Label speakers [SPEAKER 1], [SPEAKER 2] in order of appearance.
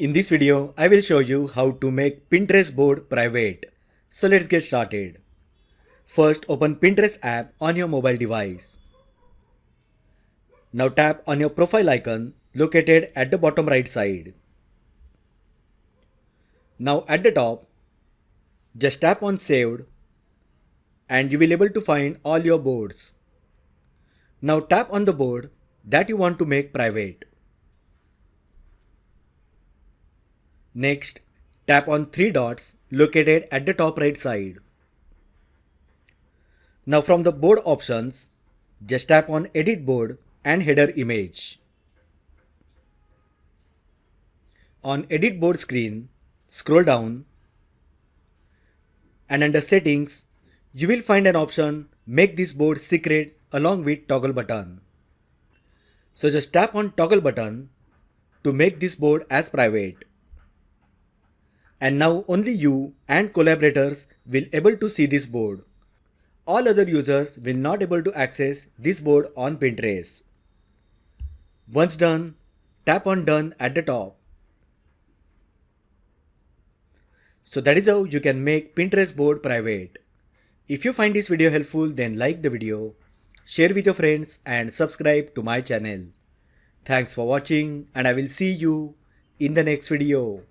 [SPEAKER 1] In this video, I will show you how to make Pinterest board private. So let's get started. First, open Pinterest app on your mobile device. Now tap on your profile icon located at the bottom right side. Now at the top, just tap on Saved and you will be able to find all your boards. Now tap on the board that you want to make private. Next, tap on three dots located at the top right side. Now from the board options, just tap on Edit Board and Header Image. On Edit Board screen, scroll down and under Settings, you will find an option Make this board secret along with toggle button. So just tap on toggle button to make this board as private. And now only you and collaborators will able to see this board. All other users will not able to access this board on Pinterest. Once done, tap on Done at the top. So that is how you can make Pinterest board private. If you find this video helpful, then like the video, share with your friends and subscribe to my channel. Thanks for watching and I will see you in the next video.